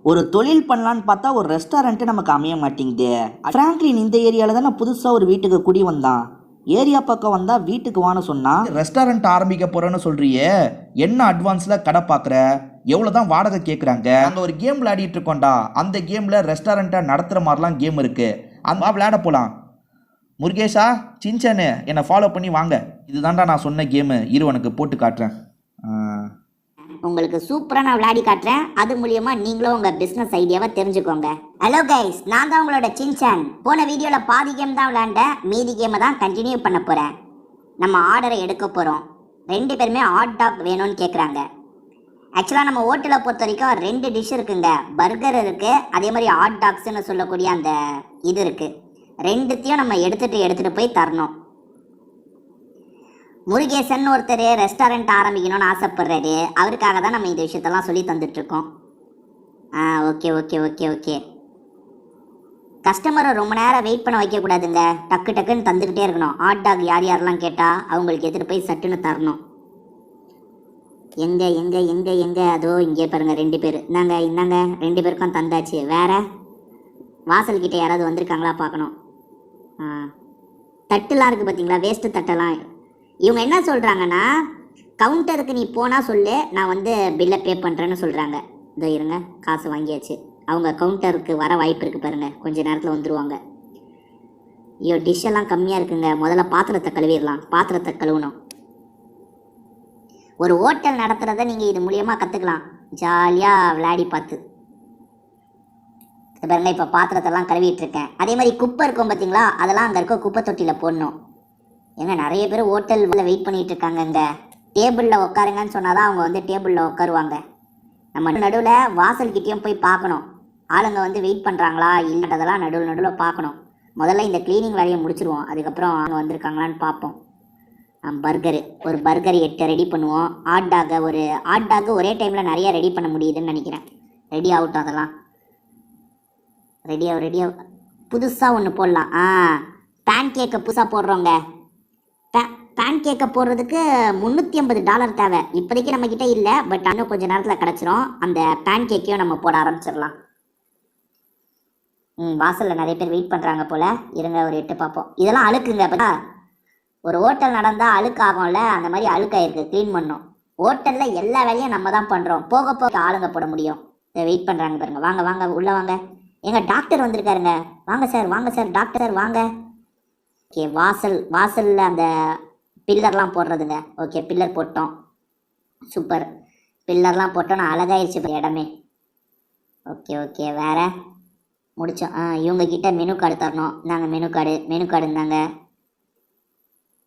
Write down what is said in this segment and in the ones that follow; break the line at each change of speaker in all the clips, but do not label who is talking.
ஒரு தொழில் பண்ணலான்னு பார்த்தா ஒரு ரெஸ்டாரண்ட்டு நமக்கு அமைய மாட்டேங்குது. ஃப்ராங்க்லின் இந்த ஏரியாவில் தான் நான் புதுசாக ஒரு வீட்டுக்கு குடி வந்தான். ஏரியா பக்கம் வந்தால் வீட்டுக்கு வான்னு சொன்னால் ரெஸ்டாரண்ட் ஆரம்பிக்க போகிறேன்னு சொல்கிறியே, என்ன அட்வான்ஸில் கடை பார்க்குற, எவ்வளோ தான் வாடகை கேட்குறாங்க? அங்கே ஒரு கேம் விளையாடிட்டு இருக்கோண்டா, அந்த கேமில் ரெஸ்டாரண்ட்டை நடத்துகிற மாதிரிலாம் கேம் இருக்குது, அந்த விளையாட போகலாம். முருகேஷா, சின்சனு என்னை ஃபாலோ பண்ணி வாங்க. இதுதான்டா நான் சொன்ன கேமு, இருவனுக்கு போட்டு காட்டுறேன்.
உங்களுக்கு சூப்பராக நான் விளையாடி காட்டுறேன். அது மூலியமா நீங்களும் உங்கள் பிஸ்னஸ் ஐடியாவை தெரிஞ்சுக்கோங்க. ஹலோ கைஸ், நான் தான் உங்களோட சின்சான். போன வீடியோவில் பாதி கேம் தான் விளையாண்டேன், மீதி கேமை தான் கண்டினியூ பண்ண போகிறேன். நம்ம ஆர்டரை எடுக்க போகிறோம். 2 பேருமே ஹாட் டாக் வேணும்னு கேட்குறாங்க. ஆக்சுவலாக நம்ம ஹோட்டலை பொறுத்த வரைக்கும் 2 டிஷ் இருக்குங்க. பர்கர் இருக்குது, அதே மாதிரி ஹாட் டாக்ஸ்ன்னு சொல்லக்கூடிய அந்த இது இருக்குது. 2த்தையும் நம்ம எடுத்துகிட்டு போய் தரணும். முருகேசன் ஒருத்தர் ரெஸ்டாரண்ட் ஆரம்பிக்கணும்னு ஆசைப்படுறாரு. அவருக்காக தான் நம்ம இந்த விஷயத்தெல்லாம் சொல்லி தந்துட்டுருக்கோம். Okay okay okay okay. கஸ்டமரை ரொம்ப நேரம் வெயிட் பண்ண வைக்கக்கூடாதுங்க, டக்கு டக்குன்னு தந்துக்கிட்டே இருக்கணும். ஹாட் டாக் யார் யாரெல்லாம் கேட்டால் அவங்களுக்கு எடுத்துகிட்டு போய் சட்டுன்னு தரணும். எங்கே எங்கே எங்கே எங்கே அதோ இங்கே பாருங்கள், 2 பேர். இந்தாங்க 2 பேருக்கும் தந்தாச்சு. வேறு வாசல்கிட்ட யாராவது வந்திருக்காங்களா பார்க்கணும். தட்டுலாம் இருக்குது பார்த்தீங்களா, வேஸ்ட்டு தட்டெல்லாம். இவங்க என்ன சொல்கிறாங்கன்னா, கவுண்டருக்கு நீ போனால் சொல்லு, நான் வந்து பில்லை பே பண்ணுறேன்னு சொல்கிறாங்க. இதோ இருங்க, காசு வாங்கியாச்சு. அவங்க கவுண்டருக்கு வர வாய்ப்பு இருக்குது பாருங்கள், கொஞ்சம் நேரத்தில் வந்துடுவாங்க. ஐயோ, டிஷ்ஷெல்லாம் கம்மியாக இருக்குங்க. முதல்ல பாத்திரத்தை கழுவிடலாம். பாத்திரத்தை கழுவணும். ஒரு ஹோட்டல் நடத்துகிறத நீங்கள் இது மூலியமாக கற்றுக்கலாம், ஜாலியாக விளையாடி பார்த்து. பாருங்க, இப்போ பாத்திரத்தெல்லாம் கழுவிட்டு இருக்கேன். அதே மாதிரி குப்பை இருக்கும் பார்த்தீங்களா, அதெல்லாம் அங்கே இருக்க குப்பை தொட்டியில் போடணும். ஏங்க நிறைய பேர் ஹோட்டலில் வெயிட் பண்ணிகிட்டு இருக்காங்கங்க. டேபிளில் உட்காருங்கன்னு சொன்னால் தான் அவங்க வந்து டேபிளில் உட்காருவாங்க. நம்ம நடுவில் வாசல்கிட்டையும் போய் பார்க்கணும், ஆளுங்க வந்து வெயிட் பண்ணுறாங்களா இல்லைன்றதெல்லாம் நடுவில் பார்க்கணும். முதல்ல இந்த க்ளீனிங் வேலையை முடிச்சிருவோம், அதுக்கப்புறம் அவங்க வந்திருக்காங்களான்னு பார்ப்போம். ஒரு பர்கர் 8 ரெடி பண்ணுவோம். ஹாட் டாக் ஒரே டைமில் நிறைய ரெடி பண்ண முடியுதுன்னு நினைக்கிறேன். ரெடி ஆகட்டும், அதெல்லாம் ரெடியாக புதுசாக ஒன்று போடலாம். பேன் கேக்கை புதுசாக போடுறோங்க. பேன் கேக்கை போடுறதுக்கு $350 தேவை. இப்போதைக்கு நம்மக்கிட்ட இல்லை, பட் இன்னும் கொஞ்சம் நேரத்தில் கிடச்சிரும். அந்த பேன் கேக்கையும் நம்ம போட ஆரம்பிச்சிடலாம். வாசலில் நிறைய பேர் வெயிட் பண்ணுறாங்க போல். இருங்க, ஒரு 8 பார்ப்போம். இதெல்லாம் அழுக்குங்க. இப்போ ஒரு ஹோட்டல் நடந்தால் அழுக்காகும்ல, அந்த மாதிரி அழுக்காயிருக்கு, க்ளீன் பண்ணோம். ஹோட்டலில் எல்லா வேலையும் நம்ம தான் பண்ணுறோம், போக போக ஆளுங்க போட முடியும். இதை வெயிட் பண்ணுறாங்க பாருங்க. வாங்க வாங்க, உள்ளே வாங்க. எங்கள் டாக்டர் வந்திருக்காருங்க. வாங்க சார் டாக்டர் சார் வாங்க. ஓகே, வாசலில் அந்த பில்லர்லாம் போடுறதுங்க. ஓகே, பில்லர் போட்டோம். சூப்பர், பில்லர்லாம் போட்டோன்னா அழகாயிருச்சு இடமே. ஓகே வேறு முடித்தோம். இவங்கக்கிட்ட மெனு கார்டு தரணும். நாங்கள் மெனு கார்டு இருந்தாங்க.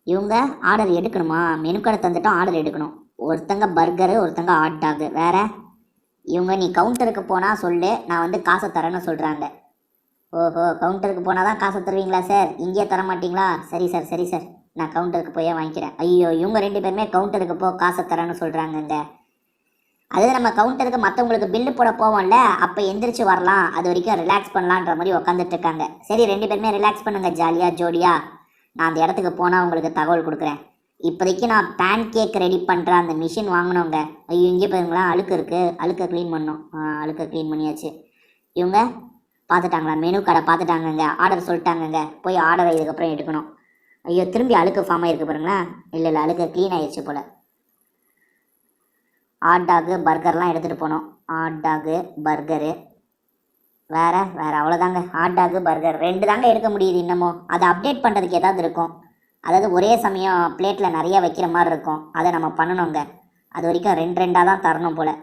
இவங்க ஆர்டர் எடுக்கணுமா? மெனு கார்டு தந்துட்டோம், ஆர்டர் எடுக்கணும். ஒருத்தங்க பர்கரு, ஒருத்தங்க ஹாட் டாக். வேறு இவங்க நீ கவுண்டருக்கு போனால் சொல்லு, நான் வந்து காசை தரேன்னு சொல்கிறாங்க. ஓஹோ, கவுண்டருக்கு போனால் தான் காசை தருவீங்களா சார்? இங்கேயே தர மாட்டிங்களா? சரி சார், நான் கவுண்டருக்கு போய் வாங்கிக்கிறேன். ஐயோ, இவங்க 2 பேருமே கவுண்டருக்கு காசை தரேன்னு சொல்கிறாங்கங்க. அது நம்ம கவுண்டருக்கு மற்றவங்களுக்கு பில்லு போட போவோம்ல, அப்போ எந்திரிச்சு வரலாம், அது வரைக்கும் ரிலாக்ஸ் பண்ணலான்ற மாதிரி உட்காந்துட்டு இருக்காங்க. சரி, 2 பேருமே ரிலாக்ஸ் பண்ணுங்க, ஜாலியாக ஜோடியாக. நான் அந்த இடத்துக்கு போனால் உங்களுக்கு தகவல் கொடுக்குறேன். இப்போதைக்கு நான் பேன் கேக் ரெடி பண்ணுற அந்த மிஷின் வாங்கினோங்க. ஐயோ, இங்கே பாருங்களா, அழுக்கு இருக்குது, அழுக்கை க்ளீன் பண்ணோம். அழுக்கை க்ளீன் பண்ணியாச்சு. இவங்க பார்த்துட்டாங்களா? மெனு கார்டை பார்த்துட்டாங்கங்க, ஆர்டர் சொல்லிட்டாங்கங்க. போய் ஆர்டரை இதுக்கப்புறம் எடுக்கணும். ஐயோ, திரும்பி அழுக்கு ஃபார்ம் ஆகிருக்கு பாருங்களேன். இல்லை அழுக்கு க்ளீன் ஆகிடுச்சு போல். ஹாட் டாக் பர்கர்லாம் எடுத்துகிட்டு போனோம். ஹாட் டாக் பர்கரு வேறு அவ்வளோதாங்க. ஹாட் டாக் பர்கர் 2 தாங்க எடுக்க முடியுது இன்னமும். அதை அப்டேட் பண்ணுறதுக்கு ஏதாவது இருக்கும், அதாவது ஒரே சமயம் பிளேட்டில் நிறைய வைக்கிற மாதிரி இருக்கும். அதை நம்ம பண்ணணுங்க. அது வரைக்கும் 2 தான் தரணும் போல்.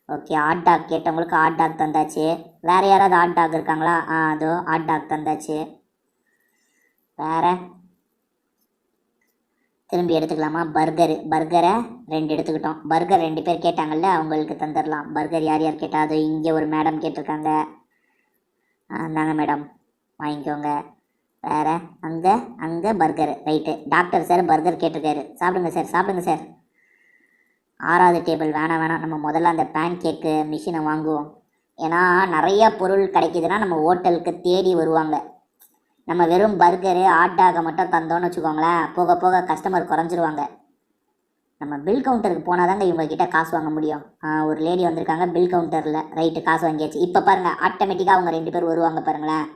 ஓகே, ஹாட் டாக் கேட்டவங்களுக்கு ஹாட் டாக் தந்தாச்சு. வேறு யாராவது ஹாட் டாக் இருக்காங்களா? அதோ ஹாட் டாக் தந்தாச்சு. வேறு திரும்பி எடுத்துக்கலாமா? பர்கரை 2 எடுத்துக்கிட்டோம். பர்கர் 2 பேர் கேட்டாங்கல்ல, அவங்களுக்கு தந்துடலாம். பர்கர் யார் கேட்டால்? அது இங்கே ஒரு மேடம் கேட்டிருக்காங்க. தாங்க மேடம், வாங்கிக்கோங்க. வேறு அங்கே burger. Right, doctor sir burger கேட்டிருக்காரு. சாப்பிடுங்க சார். 6வது டேபிள் வேணாம். நம்ம முதல்ல அந்த பேன் கேக்கு மிஷினை வாங்குவோம். ஏன்னா நிறைய பொருள் கிடைக்கிதுன்னா நம்ம ஹோட்டலுக்கு தேடி வருவாங்க. நம்ம வெறும் பர்கரு ஹாட் டாகை மட்டும் தந்தோன்னு வச்சுக்கோங்களேன், போக போக கஸ்டமர் குறைஞ்சிருவாங்க. நம்ம பில் கவுண்டருக்கு போனால் தாங்க இவங்க கிட்ட காசு வாங்க முடியும். ஒரு லேடி வந்திருக்காங்க பில் கவுண்டரில். ரைட்டு, காசு வாங்கியாச்சு. இப்போ பாருங்கள், ஆட்டோமேட்டிக்காக அவங்க 2 பேர் வருவாங்க பாருங்களேன்.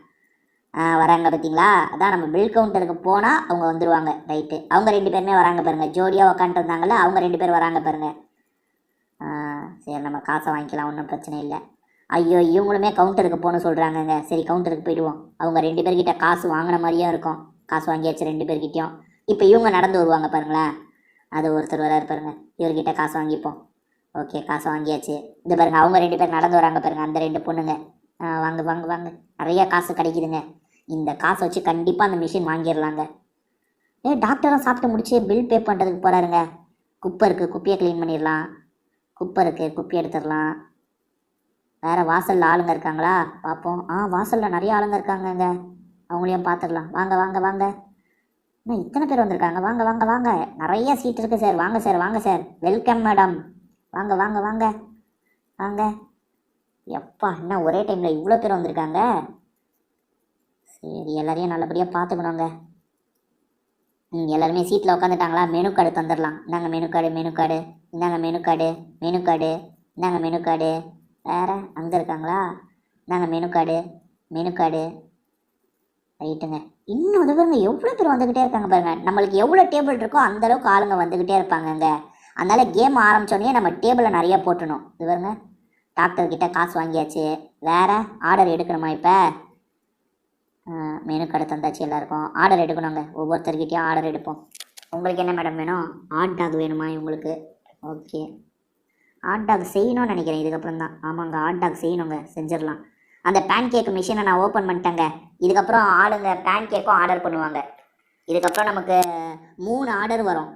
வராங்க பார்த்தீங்களா? அதான் நம்ம பில் கவுண்டருக்கு போனால் அவங்க வந்துடுவாங்க. ரைட்டு, அவங்க 2 பேருமே வராங்க பாருங்கள். ஜோடியாக உட்காந்துட்டு இருந்தாங்கல்ல, அவங்க 2 பேர் வராங்க பாருங்கள். சரி, நம்ம காசை வாங்கிக்கலாம், ஒன்றும் பிரச்சனை இல்லை. ஐயோ, இவங்களுமே கவுண்டருக்கு போகணும்னு சொல்கிறாங்கங்க. சரி, கவுண்டருக்கு போயிடுவோம். அவங்க 2 பேர்கிட்ட காசு வாங்கின மாதிரியும் இருக்கும். காசு வாங்கியாச்சு 2 பேர்கிட்டையும். இப்போ இவங்க நடந்து வருவாங்க பாருங்களேன். அது ஒருத்தர் வராரு பாருங்கள். இவர்கிட்ட காசு வாங்கிப்போம். ஓகே, காசு வாங்கியாச்சு. இந்த பாருங்கள், அவங்க 2 பேர் நடந்து வராங்க பாருங்கள், அந்த 2 பொண்ணுங்க. வாங்க வாங்க வாங்க, நிறையா காசு கிடைக்குதுங்க. இந்த காசை வச்சு கண்டிப்பாக அந்த மிஷின் வாங்கிடலாங்க. டாக்டரும் சாப்பிட்டு முடிச்சு பில் பே பண்ணுறதுக்கு போகிறாருங்க. குப்பை இருக்குது, குப்பையை க்ளீன் பண்ணிடலாம். குப்பை இருக்குது, குப்பை எடுத்துடலாம். வேறு வாசலில் ஆளுங்க இருக்காங்களா பார்ப்போம். வாசலில் நிறைய ஆளுங்க இருக்காங்கங்க, அவங்களையும் பார்த்துடலாம். வாங்க வாங்க வாங்க, இன்னும் இத்தனை பேர் வந்திருக்காங்க. வாங்க வாங்க வாங்க, நிறைய சீட் இருக்குது சார். வாங்க சார், வாங்க சார். Welcome madam. வாங்க வாங்க வாங்க வாங்க. எப்பா, என்ன ஒரே டைமில் இவ்வளோ பேர் வந்திருக்காங்க. சரி, எல்லாரையும் நல்லபடியாக பார்த்துக்கணுங்க. எல்லாருமே சீட்டில் உட்காந்துட்டாங்களா? மெனு கார்டு தந்துடலாம். இந்தாங்க மெனு கார்டு, மெனு கார்டு. இந்தாங்க மெனு கார்டு, மெனு கார்டு. இந்தாங்க மெனு கார்டு. வேறு அங்கே இருக்காங்களா? இந்தாங்க மெனு கார்டு, மெனு கார்டு. ரைட்டுங்க. இன்னும் அது பாருங்க, எவ்வளோ பேர் வந்துக்கிட்டே இருக்காங்க பாருங்கள். நம்மளுக்கு எவ்வளோ டேபிள் இருக்கோ அந்தளவுக்கு ஆளுங்க வந்துக்கிட்டே இருப்பாங்கங்க. அதனால கேம் ஆரம்பித்தோடனே நம்ம டேபிளை நிறையா போட்டணும். இது பாருங்க, டாக்டர்கிட்ட காசு வாங்கியாச்சு. வேறு ஆர்டர் எடுக்கணுமா? இப்போ மெனு கடை தந்தாச்சு. எல்லாருக்கும் ஆர்டர் எடுக்கணுங்க. ஒவ்வொருத்தர்கிட்டையும் ஆர்டர் எடுப்போம். உங்களுக்கு என்ன மேடம் வேணும்? ஹாட் டாக் வேணுமா உங்களுக்கு? ஓகே, ஹாட் டாக் செய்யணும்னு நினைக்கிறேன் இதுக்கப்புறம் தான். ஆமாங்க, ஹாட் டாக் செய்யணுங்க, செஞ்சிடலாம். அந்த பேன் கேக் மிஷினை நான் ஓப்பன் பண்ணிட்டேங்க. இதுக்கப்புறம் ஆளுங்க பேன் கேக்கும் ஆர்டர் பண்ணுவாங்க. இதுக்கப்புறம் நமக்கு 3 ஆர்டர் வரும்.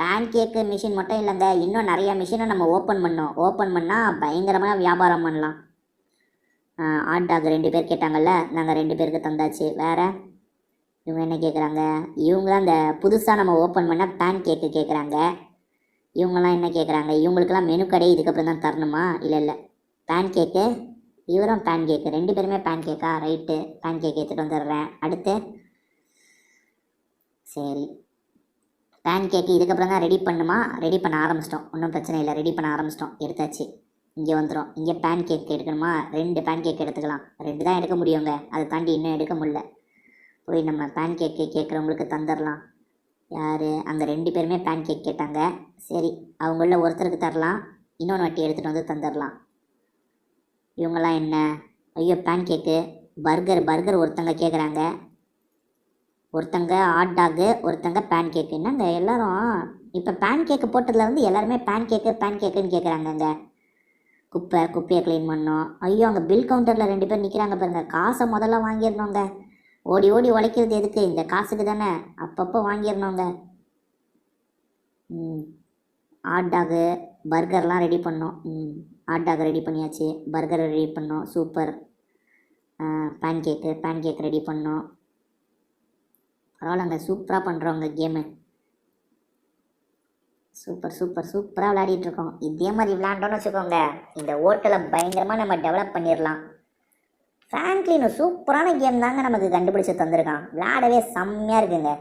பேன் கேக்கு மிஷின் மட்டும் இல்லைங்க, இன்னும் நிறையா மிஷினை நம்ம ஓப்பன் பண்ணோம். ஓப்பன் பண்ணால் பயங்கரமாக வியாபாரம் பண்ணலாம். ஹாட் டாக் 2 பேர் கேட்டாங்கல்ல, நாங்கள் 2 பேருக்கு தந்தாச்சு. வேறு இவங்க என்ன கேட்குறாங்க? இவங்க அந்த புதுசாக நம்ம ஓப்பன் பண்ண பேன் கேக்கு கேட்குறாங்க. இவங்கெல்லாம் என்ன கேட்குறாங்க? இவங்களுக்கெல்லாம் மெனு கடை இதுக்கப்புறம் தான் தரணுமா? இல்லை இல்லை, பேன் கேக்கு. இவரும் பேன் கேக்கு, 2 பேருமே பேன் கேக்கா? ரைட்டு, பேன் கேக் எடுத்துகிட்டு வந்துடுறேன். அடுத்து சரி, பேன் கேக்கு இதுக்கப்புறம் தான் ரெடி பண்ணுமா? ரெடி பண்ண ஆரம்பிச்சிட்டோம், ஒன்றும் பிரச்சனை இல்லை. ரெடி பண்ண ஆரம்பிச்சிட்டோம், எடுத்தாச்சு. இங்கே வந்துடும். இங்கே பேன் கேக் எடுக்கணுமா? 2 பேன் கேக் எடுத்துக்கலாம். 2 தான் எடுக்க முடியுங்க, அதை தாண்டி இன்னும் எடுக்க முடியல. போய் நம்ம பேன் கேக்கு கேட்குறவங்களுக்கு தந்துடலாம். யார்? அங்கே 2 பேருமே பேன் கேக் கேட்டாங்க. சரி, அவங்கள ஒருத்தருக்கு தரலாம், இன்னொன்று வாட்டி எடுத்துகிட்டு வந்து தந்துடலாம். இவங்கெல்லாம் என்ன? ஐயோ, பேன் கேக்கு. பர்கர் ஒருத்தங்க கேட்குறாங்க, ஒருத்தங்க ஹாட் டாகு, ஒருத்தங்க பேன் கேக்கு. என்னங்க எல்லோரும் இப்போ பேன் கேக்கு போட்டதுலேருந்து எல்லாருமே பேன் கேக்குன்னு கேட்குறாங்கங்க. குப்பையை க்ளீன் பண்ணோம். ஐயோ, அங்கே பில் கவுண்டரில் 2 பேர் நிற்கிறாங்க பாருங்கள். காசை முதல்ல வாங்கிடணுங்க. ஓடி ஓடி உழைக்கிறது எதுக்கு? இந்த காசுக்கு தானே. அப்பப்போ வாங்கிடணுங்க. ஹாட் டாகு, பர்கர்லாம் ரெடி பண்ணோம். ஹாட் டாக் ரெடி பண்ணியாச்சு, பர்கர் ரெடி பண்ணோம். சூப்பர். பேன் கேக் ரெடி பண்ணோம். பரவாயில்லங்க, சூப்பராக பண்ணுறோங்க கேமு. சூப்பராக விளையாடிட்டுருக்கோம். இதே மாதிரி விளையாண்டோன்னு வச்சுக்கோங்க, இந்த ஹோட்டலை பயங்கரமாக நம்ம டெவலப் பண்ணிடலாம். ஃப்ராங்க்லின் சூப்பரான கேம் தாங்க நமக்கு கண்டுபிடிச்சி தந்திருக்கான். விளையாடவே செம்மையாக இருக்குங்க.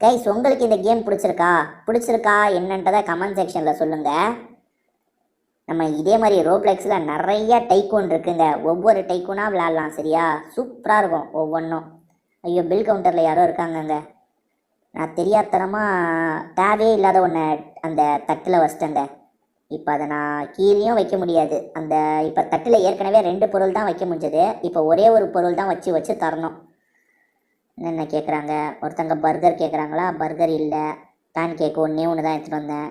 கைஸ், உங்களுக்கு இந்த கேம் பிடிச்சிருக்கா என்னன்றதை கமெண்ட் செக்ஷனில் சொல்லுங்கள். நம்ம இதே மாதிரி ரோப்ளெக்ஸில் நிறைய டைக்கூன் இருக்குங்க. ஒவ்வொரு டைக்கூனாக விளையாடலாம். சரியா? சூப்பராக இருக்கும் ஒவ்வொன்றும். ஐயோ, பில் கவுண்டரில் யாரோ இருக்காங்கங்க. நான் தெரியாதனமாக தேவையே இல்லாத ஒன்று அந்த தட்டில் வச்சிட்டேங்க. இப்போ அதை நான் கீழேயும் வைக்க முடியாது. இப்போ தட்டில் ஏற்கனவே 2 பொருள் தான் வைக்க முடிஞ்சது. இப்போ ஒரே ஒரு பொருள் தான் வச்சு தரணும். என்ன கேட்குறாங்க? ஒருத்தங்க பர்கர் கேட்குறாங்களா? பர்கர் இல்லை. பேன் கேக்கு ஒன்று தான் எடுத்துகிட்டு வந்தேன்.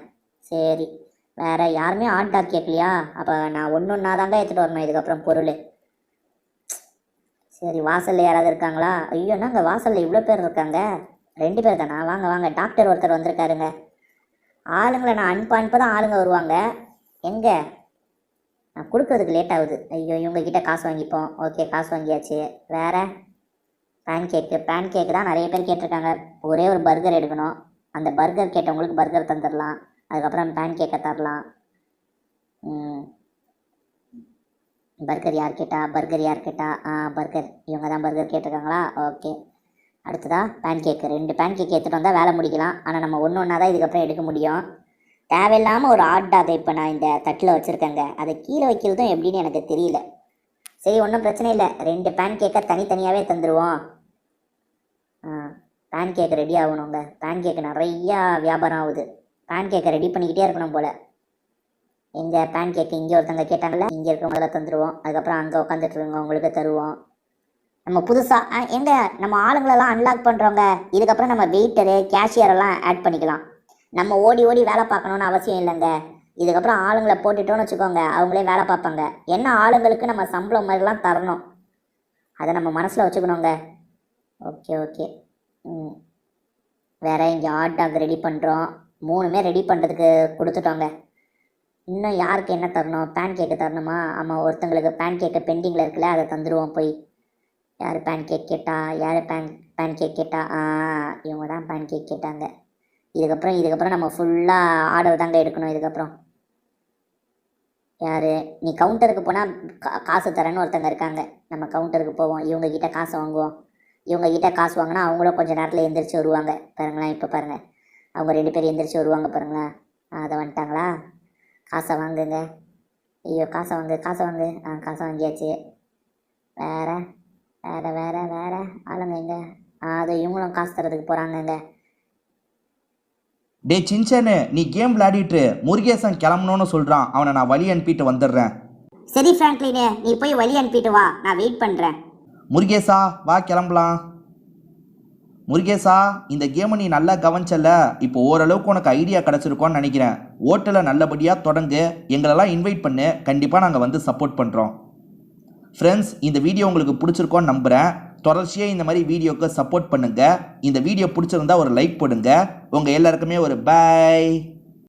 சரி, வேறு யாருமே ஹாட் டாக் கேட்கலையா? அப்போ நான் ஒன்றா தாங்க எடுத்துகிட்டு வரணும் இதுக்கப்புறம் பொருள். சரி, வாசலில் யாராவது இருக்காங்களா? ஐயோ, என்னங்க வாசலில் இவ்வளோ பேர் இருக்காங்க. 2 பேர் தானா? வாங்க வாங்க, டாக்டர் ஒருத்தர் வந்திருக்காருங்க. ஆளுங்களை நான் அனுப்ப தான் ஆளுங்க வருவாங்க. எங்கே? நான் கொடுக்கறதுக்கு லேட் ஆகுது. ஐயோ, இவங்ககிட்ட காசு வாங்கிப்போம். ஓகே, காசு வாங்கியாச்சு. வேறு பேன் கேக்கு தான் நிறைய பேர் கேட்டிருக்காங்க. ஒரே ஒரு பர்கர் எடுக்கணும். அந்த பர்கர் கேட்டவங்களுக்கு பர்கர் தந்துடலாம். அதுக்கப்புறம் பேன் கேக்கை தரலாம். பர்கர் யார் கேட்டா? பர்கர் இவங்க தான் பர்கர் கேட்டிருக்காங்களா? ஓகே. அடுத்ததா பேன் கேக்கு. 2 பேன் கேக் எடுத்துகிட்டு வந்தால் வேலை முடிக்கலாம். ஆனால் நம்ம ஒன்றா தான் இதுக்கப்புறம் எடுக்க முடியும். தேவையில்லாமல் ஒரு ஹாட் டாகை இப்போ நான் இந்த தட்டில் வச்சுருக்கேங்க. அதை கீழே வைக்கிறதும் எப்படின்னு எனக்கு தெரியல. சரி, ஒன்றும் பிரச்சனை இல்லை. 2 பேன் கேக்கை தனித்தனியாகவே தந்துடுவோம். பேன் கேக் ரெடி ஆகணுங்க. பேன் கேக்கு நிறையா வியாபாரம் ஆகுது. பேன் கேக்கை ரெடி பண்ணிக்கிட்டே இருக்கணும் போல். எங்கள் பேன் கேக்கு இங்கே ஒருத்தங்க கேட்டாங்கல்ல, இங்கே இருக்கிறவங்கள தந்துடுவோம். அதுக்கப்புறம் அங்கே உட்காந்துட்டு இருக்கவங்க உங்களுக்கு தருவோம். நம்ம புதுசாக நம்ம ஆளுங்களெல்லாம் அன்லாக் பண்ணுறோங்க. இதுக்கப்புறம் நம்ம வெயிட்டரு கேஷியரெல்லாம் ஆட் பண்ணிக்கலாம். நம்ம ஓடி ஓடி வேலை பார்க்கணுன்னு அவசியம் இல்லைங்க. இதுக்கப்புறம் ஆளுங்களை போட்டுட்டோன்னு வச்சுக்கோங்க, அவங்களே வேலை பார்ப்பாங்க. என்ன ஆளுங்களுக்கு நம்ம சம்பளம் மாதிரிலாம் தரணும், அதை நம்ம மனசில் வச்சுக்கணுங்க. Okay okay. வேறு இங்கே ஹாட் டாக் ரெடி பண்ணுறோம். 3மே ரெடி பண்ணுறதுக்கு கொடுத்துட்டோங்க. இன்னும் யாருக்கு என்ன தரணும்? பேன் கேக்கு தரணுமா? ஆமாம், ஒருத்தங்களுக்கு பேன் கேக்கு பெண்டிங்கில் இருக்குல்ல, அதை தந்துடுவோம் போய். யார் பேன் கேக் கேட்டா? யார் பேன் கேக் கேட்டா? இவங்க தான் பேன் கேக் கேட்டாங்க. இதுக்கப்புறம் நம்ம ஃபுல்லாக ஆர்டர் தாங்க எடுக்கணும். இதுக்கப்புறம் யார்? நீ கவுண்டருக்கு போனால் காசு தரேன்னு ஒருத்தங்க இருக்காங்க. நம்ம கவுண்டருக்கு போவோம், இவங்ககிட்ட காசு வாங்குவோம். இவங்ககிட்ட காசு வாங்கினா அவங்களும் கொஞ்சம் நேரத்தில் எந்திரிச்சு வருவாங்க. பாருங்களேன், இப்போ பாருங்கள், அவங்க 2 பேர் எந்திரிச்சு வருவாங்க பாருங்களேன். அதை வந்துட்டாங்களா? காசை வாங்குங்க. ஐயோ, காசை வாங்கு. காசை வாங்கியாச்சு. வேறு ஆளுங்க எங்க? அது இவங்களும் காசு தரதுக்கு போகிறாங்கங்க.
டே சின்சனு, நீ கேம் விளையாடிட்டு முருகேசன் கிளம்பணும்னு சொல்கிறான். அவனை நான் வழி அனுப்பிட்டு வந்துடுறேன்.
சரி ஃப்ராங்க்லினே, நீ போய் வழி அனுப்பிட்டு வா, நான் வெயிட் பண்ணுறேன்.
முருகேசா வா, கிளம்பலாம். முருகேசா, இந்த கேமை நீ நல்லா கவனிச்சல. இப்போ ஓரளவுக்கு உனக்கு ஐடியா கிடச்சிருக்கோன்னு நினைக்கிறேன். ஓட்டலை நல்லபடியாக தொடங்கு, எங்களெல்லாம் இன்வைட் பண்ணு. கண்டிப்பாக நாங்கள் வந்து சப்போர்ட் பண்ணுறோம். ஃப்ரெண்ட்ஸ், இந்த வீடியோ உங்களுக்கு பிடிச்சிருக்கோன்னு நம்புகிறேன். தொடர்ச்சியாக இந்த மாதிரி வீடியோக்கு சப்போர்ட் பண்ணுங்கள். இந்த வீடியோ பிடிச்சிருந்தா ஒரு லைக் போடுங்க. உங்கள் எல்லாருக்குமே ஒரு பாய்.